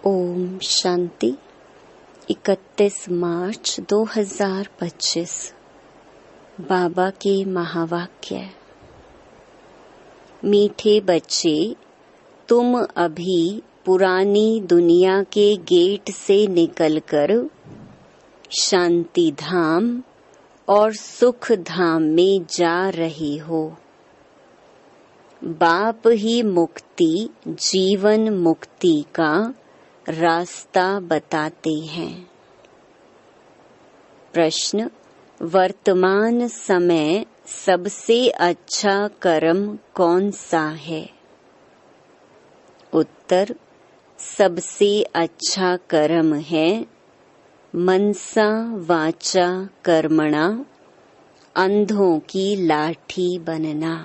ओम शांति। 31 मार्च 2025 बाबा के महावाक्य। मीठे बच्चे, तुम अभी पुरानी दुनिया के गेट से निकलकर शांति धाम और सुख धाम में जा रहे हो। बाप ही मुक्ति, जीवन मुक्ति का रास्ता बताते हैं। प्रश्न: वर्तमान समय सबसे अच्छा कर्म कौन सा है? उत्तर: सबसे अच्छा कर्म है मनसा वाचा कर्मणा अंधों की लाठी बनना।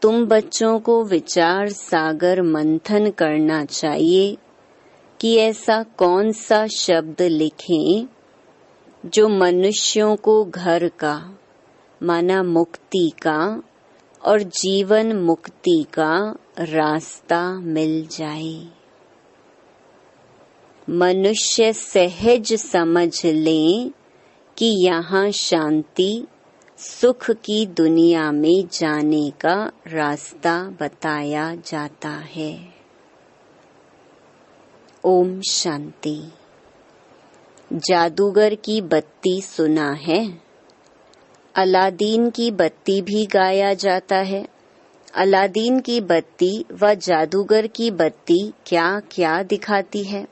तुम बच्चों को विचार सागर मंथन करना चाहिए कि ऐसा कौन सा शब्द लिखें जो मनुष्यों को घर का माना मुक्ति का और जीवन मुक्ति का रास्ता मिल जाए। मनुष्य सहज समझ लें कि यहाँ शांति सुख की दुनिया में जाने का रास्ता बताया जाता है। ओम शांति। जादूगर की बत्ती सुना है? अलादीन की बत्ती भी गाया जाता है। अलादीन की बत्ती व जादूगर की बत्ती क्या क्या दिखाती है?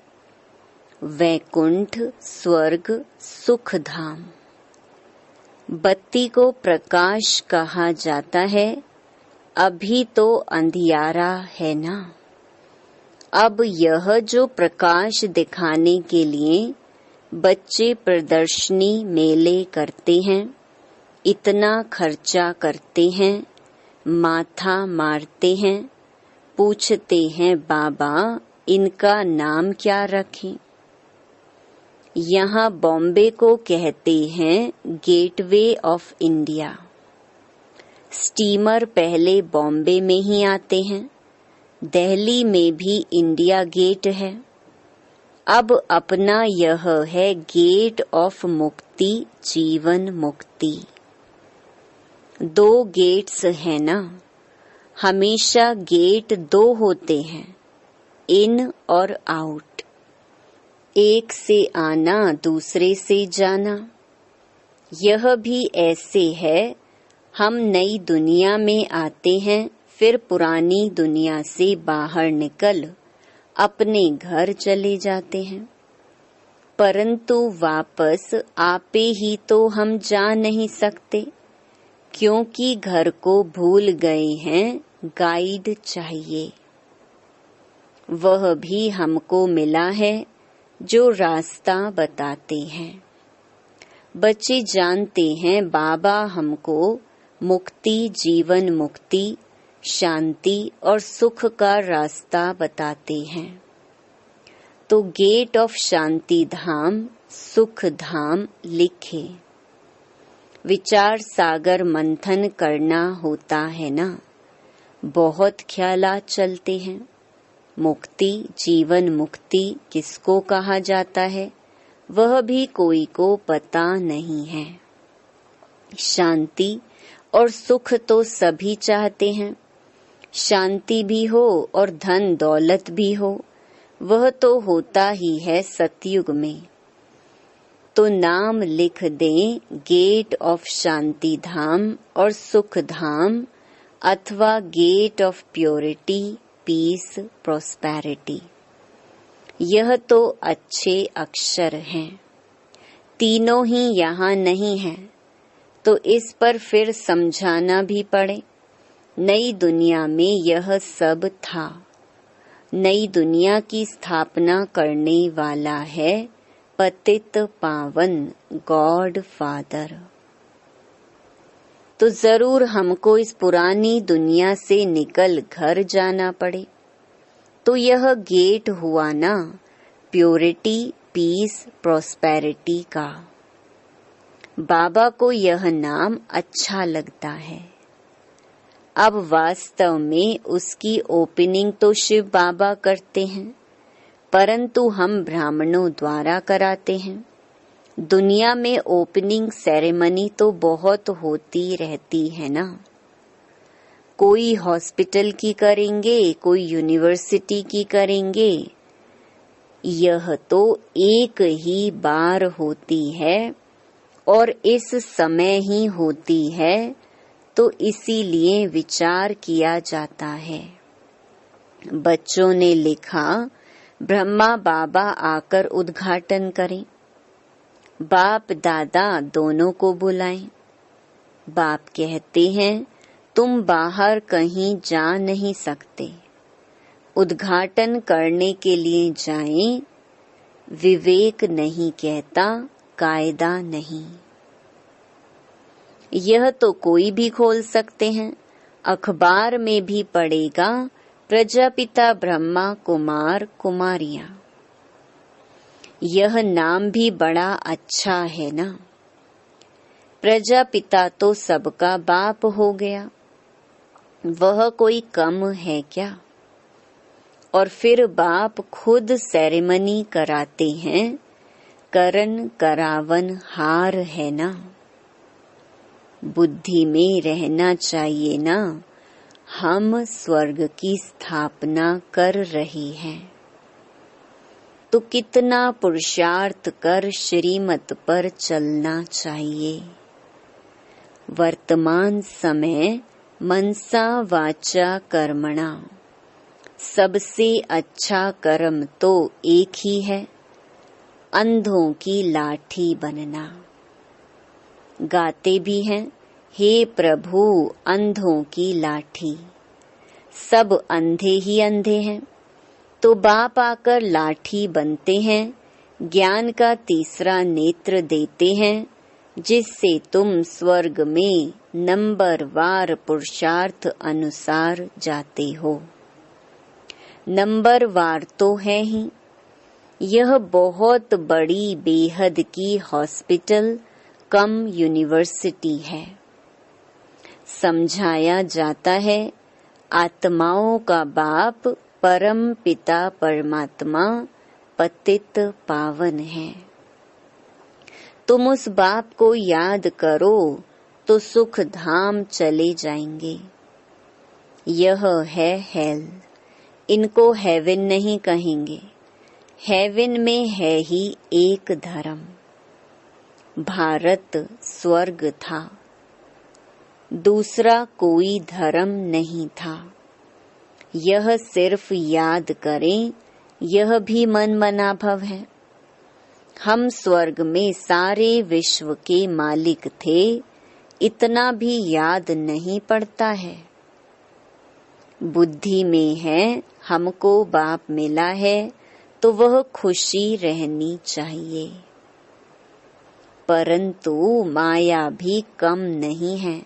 वैकुंठ, स्वर्ग, सुख धाम। बत्ती को प्रकाश कहा जाता है। अभी तो अंधियारा है ना। अब यह जो प्रकाश दिखाने के लिए बच्चे प्रदर्शनी मेले करते हैं, इतना खर्चा करते हैं, माथा मारते हैं, पूछते हैं बाबा इनका नाम क्या रखें? यहाँ बॉम्बे को कहते हैं गेटवे ऑफ इंडिया। स्टीमर पहले बॉम्बे में ही आते हैं। दिल्ली में भी इंडिया गेट है। अब अपना यह है गेट ऑफ मुक्ति, जीवन मुक्ति। 2 गेट्स है ना। हमेशा गेट 2 होते हैं, इन और आउट। एक से आना, दूसरे से जाना। यह भी ऐसे है, हम नई दुनिया में आते हैं, फिर पुरानी दुनिया से बाहर निकल अपने घर चले जाते हैं। परंतु वापस आपे ही तो हम जा नहीं सकते, क्योंकि घर को भूल गए हैं। गाइड चाहिए। वह भी हमको मिला है जो रास्ता बताते हैं। बच्चे जानते हैं बाबा हमको मुक्ति, जीवन मुक्ति, शांति और सुख का रास्ता बताते हैं। तो गेट ऑफ शांति धाम, सुख धाम लिखे। विचार सागर मंथन करना होता है ना। बहुत ख्यालात चलते हैं। मुक्ति, जीवन मुक्ति किसको कहा जाता है, वह भी कोई को पता नहीं है। शांति और सुख तो सभी चाहते हैं। शांति भी हो और धन दौलत भी हो, वह तो होता ही है सतयुग में। तो नाम लिख दें गेट ऑफ शांति धाम और सुख धाम, अथवा gate of purity, peace, prosperity. यह तो अच्छे अक्षर हैं। तीनों ही यहाँ नहीं है, तो इस पर फिर समझाना भी पड़े। नई दुनिया में यह सब था। नई दुनिया की स्थापना करने वाला है पतित पावन गॉड फादर। तो जरूर हमको इस पुरानी दुनिया से निकल घर जाना पड़े। तो यह गेट हुआ ना प्योरिटी, पीस, प्रॉस्पेरिटी का। बाबा को यह नाम अच्छा लगता है। अब वास्तव में उसकी ओपनिंग तो शिव बाबा करते हैं, परंतु हम ब्राह्मणों द्वारा कराते हैं। दुनिया में ओपनिंग सेरेमनी तो बहुत होती रहती है ना। कोई हॉस्पिटल की करेंगे, कोई यूनिवर्सिटी की करेंगे। यह तो एक ही बार होती है और इस समय ही होती है, तो इसीलिए विचार किया जाता है। बच्चों ने लिखा, ब्रह्मा बाबा आकर उद्घाटन करें। बाप दादा दोनों को बुलाएं। बाप कहते हैं, तुम बाहर कहीं जा नहीं सकते, उद्घाटन करने के लिए जाएं। विवेक नहीं कहता, कायदा नहीं। यह तो कोई भी खोल सकते हैं, अखबार में भी पढ़ेगा, प्रजापिता ब्रह्मा कुमार कुमारियां। यह नाम भी बड़ा अच्छा है ना। प्रजापिता तो सबका बाप हो गया, वह कोई कम है क्या? और फिर बाप खुद सेरेमनी कराते हैं, करन करावन हार है ना। बुद्धि में रहना चाहिए ना, हम स्वर्ग की स्थापना कर रही हैं, तो कितना पुरुषार्थ कर श्रीमत पर चलना चाहिए। वर्तमान समय मनसा वाचा कर्मणा, सबसे अच्छा कर्म तो एक ही है, अंधों की लाठी बनना। गाते भी हैं, हे प्रभु अंधों की लाठी। सब अंधे ही अंधे हैं, तो बाप आकर लाठी बनते हैं, ज्ञान का तीसरा नेत्र देते हैं, जिससे तुम स्वर्ग में नंबरवार पुरुषार्थ अनुसार जाते हो। नंबरवार तो है ही। यह बहुत बड़ी बेहद की हॉस्पिटल कम यूनिवर्सिटी है। समझाया जाता है, आत्माओं का बाप परम पिता परमात्मा पतित पावन है। तुम उस बाप को याद करो तो सुख धाम चले जाएंगे। यह है हेल, इनको हेवन नहीं कहेंगे। हेवन में है ही एक धर्म। भारत स्वर्ग था, दूसरा कोई धर्म नहीं था। यह सिर्फ याद करें, यह भी मन मनाभव है। हम स्वर्ग में सारे विश्व के मालिक थे, इतना भी याद नहीं पड़ता है। बुद्धि में है हमको बाप मिला है, तो वह खुशी रहनी चाहिए। परंतु माया भी कम नहीं है।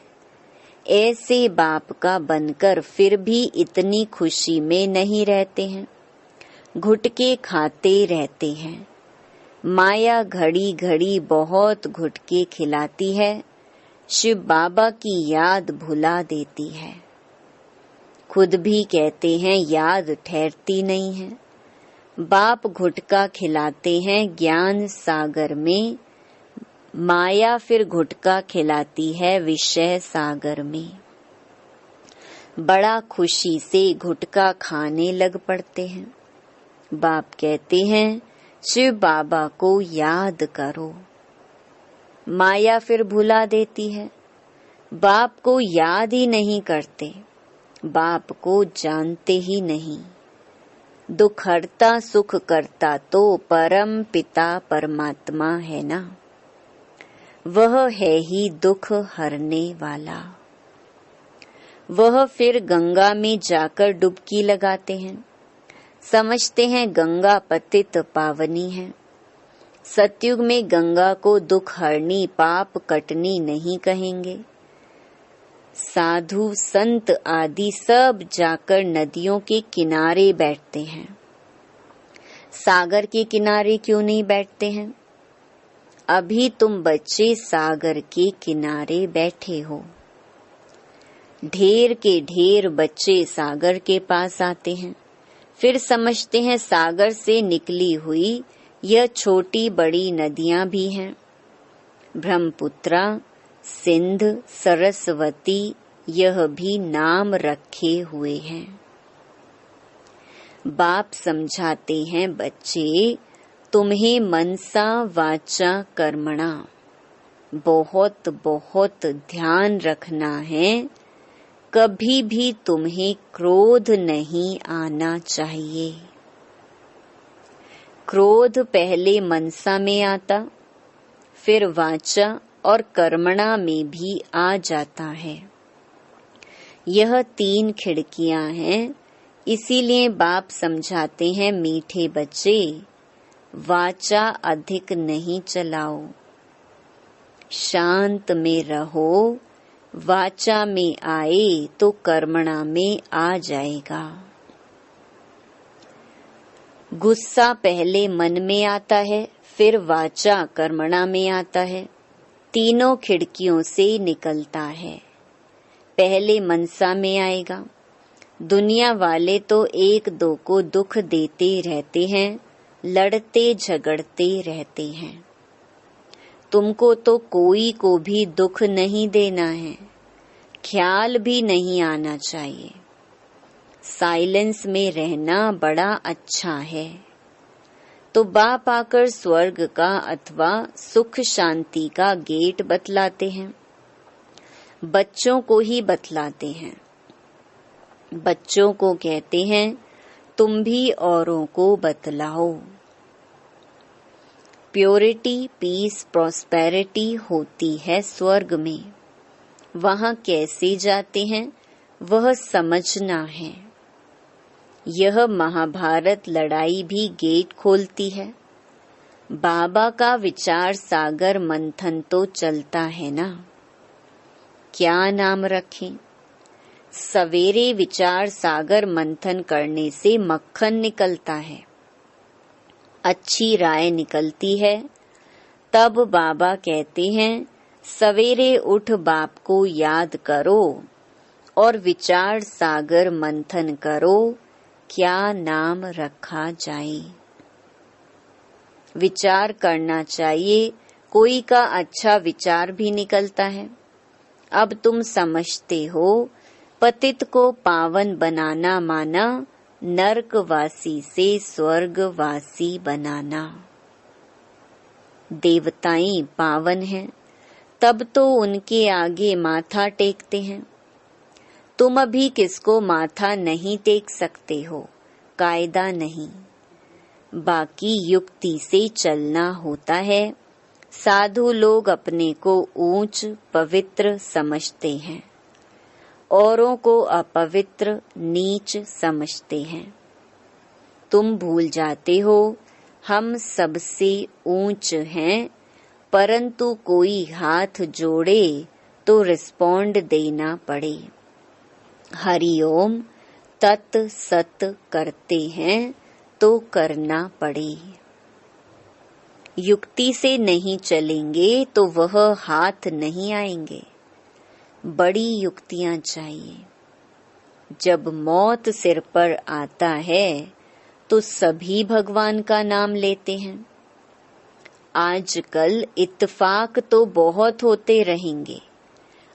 ऐसे बाप का बनकर फिर भी इतनी खुशी में नहीं रहते हैं, घुटके खाते रहते हैं। माया घड़ी घड़ी बहुत घुटके खिलाती है, शिव बाबा की याद भुला देती है। खुद भी कहते हैं याद ठहरती नहीं है। बाप घुटका खिलाते हैं ज्ञान सागर में, माया फिर घुटका खिलाती है विषय सागर में। बड़ा खुशी से घुटका खाने लग पड़ते हैं। बाप कहते हैं शिव बाबा को याद करो। माया फिर भुला देती है, बाप को याद ही नहीं करते, बाप को जानते ही नहीं। दुख हरता सुख करता तो परम पिता परमात्मा है ना, वह है ही दुख हरने वाला। वह फिर गंगा में जाकर डुबकी लगाते हैं, समझते हैं गंगा पतित पावनी है। सतयुग में गंगा को दुख हरनी पाप कटनी नहीं कहेंगे। साधु संत आदि सब जाकर नदियों के किनारे बैठते हैं। सागर के किनारे क्यों नहीं बैठते हैं? अभी तुम बच्चे सागर के किनारे बैठे हो। ढेर के ढेर बच्चे सागर के पास आते हैं, फिर समझते हैं सागर से निकली हुई यह छोटी बड़ी नदियां भी हैं। ब्रह्मपुत्रा, सिंध, सरस्वती, यह भी नाम रखे हुए हैं। बाप समझाते हैं, बच्चे तुम्हें मनसा वाचा कर्मणा बहुत बहुत ध्यान रखना है। कभी भी तुम्हें क्रोध नहीं आना चाहिए। क्रोध पहले मनसा में आता, फिर वाचा और कर्मणा में भी आ जाता है। यह 3 खिड़कियां हैं, इसीलिए बाप समझाते हैं, मीठे बच्चे वाचा अधिक नहीं चलाओ, शांत में रहो। वाचा में आए तो कर्मणा में आ जाएगा। गुस्सा पहले मन में आता है, फिर वाचा कर्मणा में आता है। तीनों खिड़कियों से निकलता है। पहले मनसा में आएगा। दुनिया वाले तो एक दो को दुख देते रहते हैं, लड़ते झगड़ते रहते हैं। तुमको तो कोई को भी दुख नहीं देना है, ख्याल भी नहीं आना चाहिए। साइलेंस में रहना बड़ा अच्छा है। तो बाप आकर स्वर्ग का अथवा सुख शांति का गेट बतलाते हैं। बच्चों को ही बतलाते हैं। बच्चों को कहते हैं, तुम भी औरों को बतलाओ। प्योरिटी, पीस, प्रॉस्पेरिटी होती है स्वर्ग में। वहां कैसे जाते हैं वह समझना है। यह महाभारत लड़ाई भी गेट खोलती है। बाबा का विचार सागर मंथन तो चलता है ना। क्या नाम रखें? सवेरे विचार सागर मंथन करने से मक्खन निकलता है, अच्छी राय निकलती है। तब बाबा कहते हैं, सवेरे उठ बाप को याद करो और विचार सागर मंथन करो, क्या नाम रखा जाए। विचार करना चाहिए, कोई का अच्छा विचार भी निकलता है। अब तुम समझते हो, पतित को पावन बनाना माना नरकवासी से स्वर्गवासी बनाना। देवताएं पावन हैं, तब तो उनके आगे माथा टेकते हैं। तुम अभी किसको माथा नहीं टेक सकते हो, कायदा नहीं। बाकी युक्ति से चलना होता है। साधु लोग अपने को ऊंच पवित्र समझते हैं, औरों को अपवित्र नीच समझते हैं। तुम भूल जाते हो हम सबसे ऊंच हैं, परंतु कोई हाथ जोड़े तो रिस्पॉन्ड देना पड़े। हरिओम तत् सत करते हैं तो करना पड़े। युक्ति से नहीं चलेंगे तो वह हाथ नहीं आएंगे। बड़ी युक्तियां चाहिए। जब मौत सिर पर आता है तो सभी भगवान का नाम लेते हैं। आजकल इत्तेफाक तो बहुत होते रहेंगे।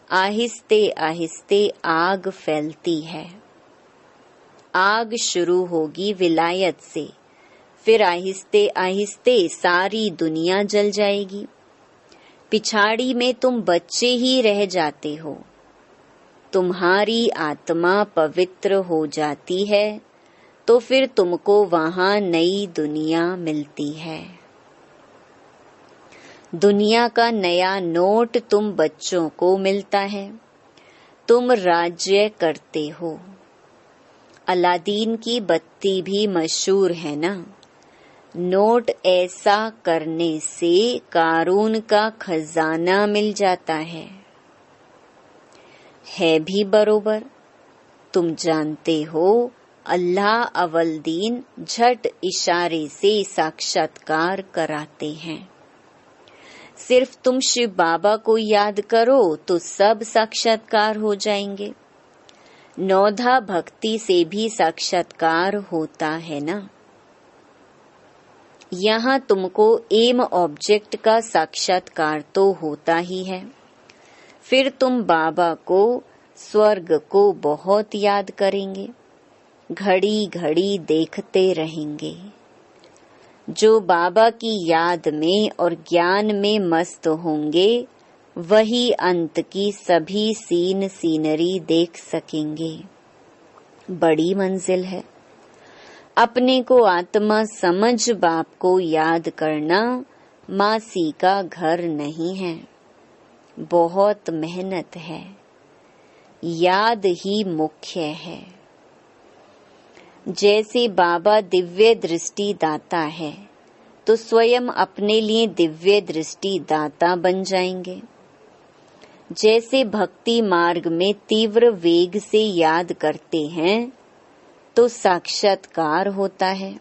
आहिस्ते आहिस्ते आग फैलती है। आग शुरू होगी विलायत से, फिर आहिस्ते आहिस्ते सारी दुनिया जल जाएगी। पिछाड़ी में तुम बच्चे ही रह जाते हो। तुम्हारी आत्मा पवित्र हो जाती है तो फिर तुमको वहां नई दुनिया मिलती है। दुनिया का नया नोट तुम बच्चों को मिलता है। तुम राज्य करते हो। अलादीन की बत्ती भी मशहूर है ना। नोट ऐसा करने से कारून का खजाना मिल जाता है भी बरोबर। तुम जानते हो अल्लाह अव्वल दीन झट इशारे से साक्षात्कार कराते हैं। सिर्फ तुम शिव बाबा को याद करो तो सब साक्षात्कार हो जाएंगे। नौधा भक्ति से भी साक्षात्कार होता है ना। यहाँ तुमको एम ऑब्जेक्ट का साक्षात्कार तो होता ही है। फिर तुम बाबा को, स्वर्ग को बहुत याद करेंगे, घड़ी घड़ी देखते रहेंगे। जो बाबा की याद में और ज्ञान में मस्त होंगे वही अंत की सभी सीन सीनरी देख सकेंगे। बड़ी मंजिल है। अपने को आत्मा समझ बाप को याद करना मासी का घर नहीं है, बहुत मेहनत है। याद ही मुख्य है। जैसे बाबा दिव्य दृष्टि दाता है तो स्वयं अपने लिए दिव्य दृष्टि दाता बन जाएंगे। जैसे भक्ति मार्ग में तीव्र वेग से याद करते हैं तो साक्षात्कार होता है।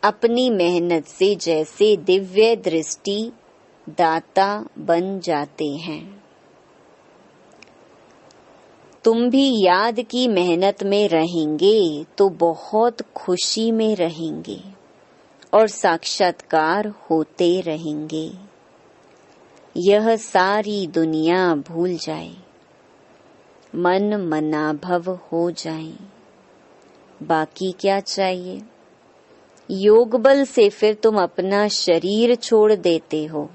अपनी मेहनत से जैसे दिव्य दृष्टि दाता बन जाते हैं। तुम भी याद की मेहनत में रहेंगे तो बहुत खुशी में रहेंगे और साक्षात्कार होते रहेंगे। यह सारी दुनिया भूल जाए, मन मनाभव हो जाए, बाकी क्या चाहिए। योग बल से फिर तुम अपना शरीर छोड़ देते हो।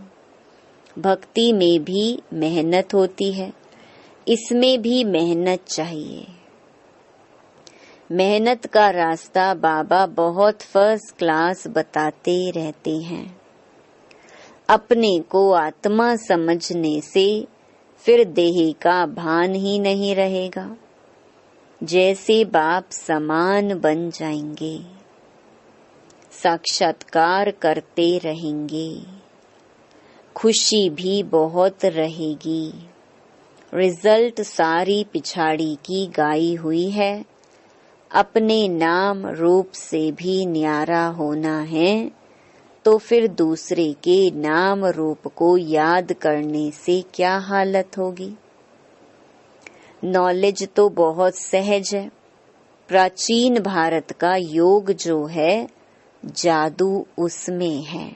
भक्ति में भी मेहनत होती है, इसमें भी मेहनत चाहिए। मेहनत का रास्ता बाबा बहुत फर्स्ट क्लास बताते रहते हैं। अपने को आत्मा समझने से फिर देह का भान ही नहीं रहेगा। जैसे बाप समान बन जाएंगे, साक्षात्कार करते रहेंगे, खुशी भी बहुत रहेगी। रिजल्ट सारी पिछाड़ी की गाई हुई है। अपने नाम रूप से भी न्यारा होना है तो फिर दूसरे के नाम रूप को याद करने से क्या हालत होगी। नॉलेज तो बहुत सहज है। प्राचीन भारत का योग जो है, जादू उसमें है।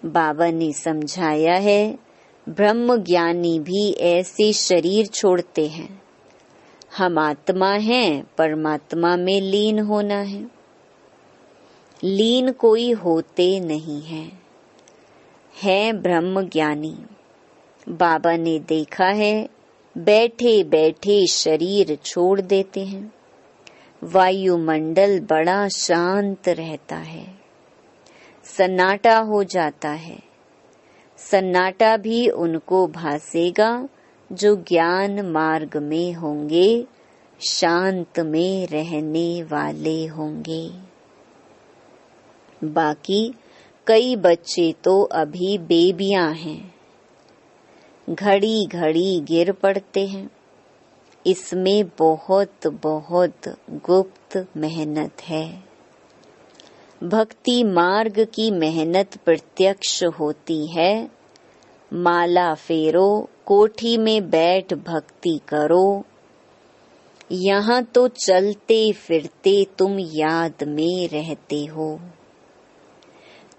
बाबा ने समझाया है, ब्रह्म ज्ञानी भी ऐसे शरीर छोड़ते हैं। हम आत्मा हैं, परमात्मा में लीन होना है। लीन कोई होते नहीं है ब्रह्म ज्ञानी। बाबा ने देखा है, बैठे बैठे शरीर छोड़ देते हैं। वायुमंडल बड़ा शांत रहता है, सन्नाटा हो जाता है। सन्नाटा भी उनको भासेगा जो ज्ञान मार्ग में होंगे, शांत में रहने वाले होंगे। बाकी कई बच्चे तो अभी बेबियां हैं, घड़ी घड़ी गिर पड़ते हैं। इसमें बहुत बहुत गुप्त मेहनत है। भक्ति मार्ग की मेहनत प्रत्यक्ष होती है। माला फेरो, कोठी में बैठ भक्ति करो। यहाँ तो चलते फिरते तुम याद में रहते हो।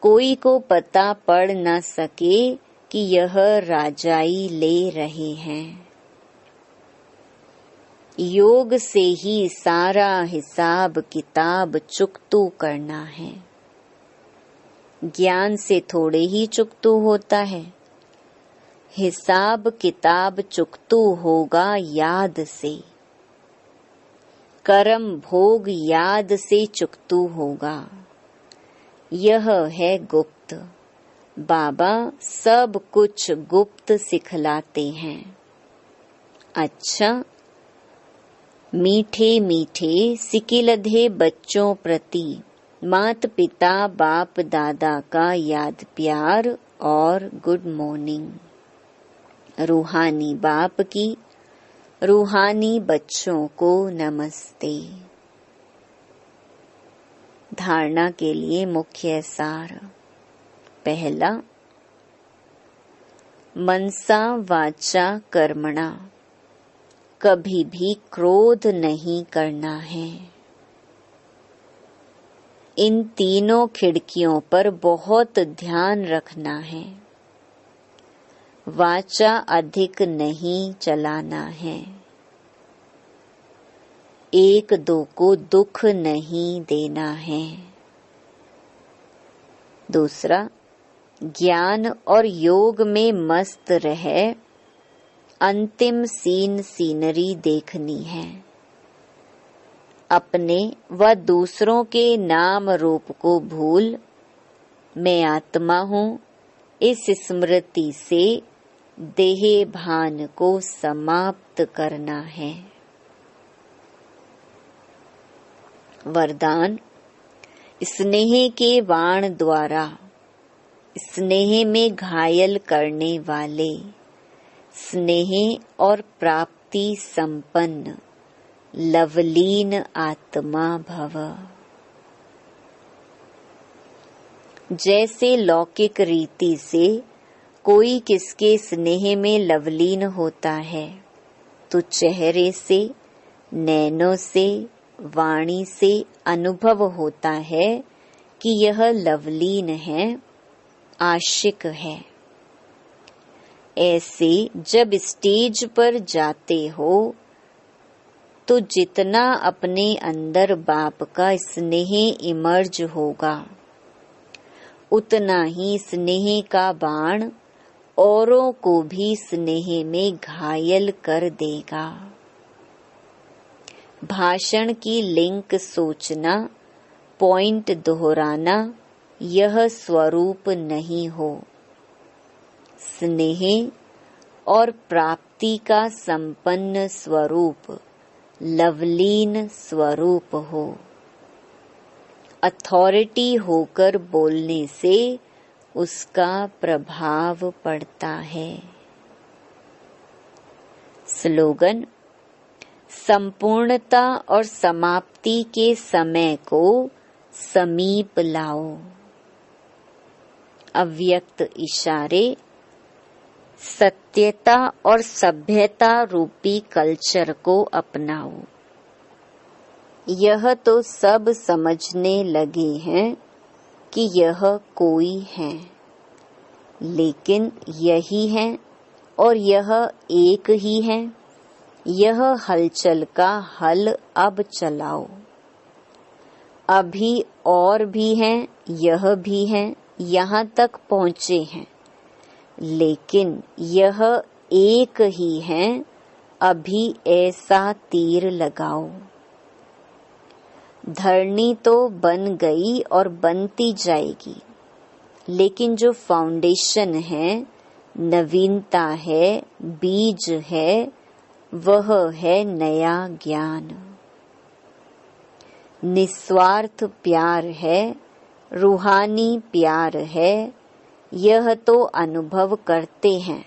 कोई को पता पड़ न सके कि यह राजाई ले रहे हैं। योग से ही सारा हिसाब किताब चुकतू करना है। ज्ञान से थोड़े ही चुकतू होता है। हिसाब किताब चुकतू होगा याद से। कर्म भोग याद से चुकतू होगा। यह है गुप्त। बाबा सब कुछ गुप्त सिखलाते हैं। अच्छा, मीठे मीठे सिकिलधे बच्चों प्रति मात पिता बाप दादा का याद प्यार और गुड मॉर्निंग। रूहानी बाप की, रूहानी बच्चों को नमस्ते। धारणा के लिए मुख्य सार। पहला, मनसा वाचा कर्मणा, कभी भी क्रोध नहीं करना है। इन तीनों खिड़कियों पर बहुत ध्यान रखना है। वाचा अधिक नहीं चलाना है। एक दो को दुख नहीं देना है। दूसरा, ज्ञान और योग में मस्त रह अंतिम सीनरी देखनी है। अपने व दूसरों के नाम रूप को भूल मैं आत्मा हूँ इस स्मृति से देह भान को समाप्त करना है। वरदान, स्नेह के बाण द्वारा स्नेह में घायल करने वाले स्नेह और प्राप्ति संपन्न लवलीन आत्मा भव। जैसे लौकिक रीति से कोई किसके स्नेह में लवलीन होता है तो चेहरे से, नैनों से, वाणी से अनुभव होता है कि यह लवलीन है, आशिक है। ऐसे जब स्टेज पर जाते हो तो जितना अपने अंदर बाप का स्नेह इमर्ज होगा उतना ही स्नेह का बाण औरों को भी स्नेह में घायल कर देगा। भाषण की लिंक सोचना, पॉइंट दोहराना यह स्वरूप नहीं हो। स्नेह और प्राप्ति का संपन्न स्वरूप लवलीन स्वरूप हो। अथॉरिटी होकर बोलने से उसका प्रभाव पड़ता है। स्लोगन, संपूर्णता और समाप्ति के समय को समीप लाओ। अव्यक्त इशारे, सत्यता और सभ्यता रूपी कल्चर को अपनाओ। यह तो सब समझने लगे हैं कि यह कोई है, लेकिन यही है और यह एक ही है। यह हलचल का हल अब चलाओ। अभी और भी हैं, यह भी है, यहाँ तक पहुँचे हैं, लेकिन यह एक ही है। अभी ऐसा तीर लगाओ। धरनी तो बन गई और बनती जाएगी, लेकिन जो फाउंडेशन है, नवीनता है, बीज है, वह है नया ज्ञान। निस्वार्थ प्यार है, रूहानी प्यार है। यह तो अनुभव करते हैं,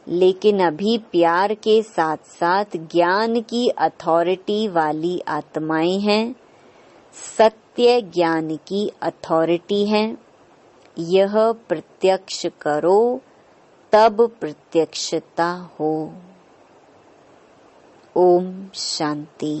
लेकिन अभी प्यार के साथ साथ ज्ञान की अथॉरिटी वाली आत्माएं हैं। सत्य ज्ञान की अथॉरिटी है। यह प्रत्यक्ष करो, तब प्रत्यक्षता हो। ओम शांति।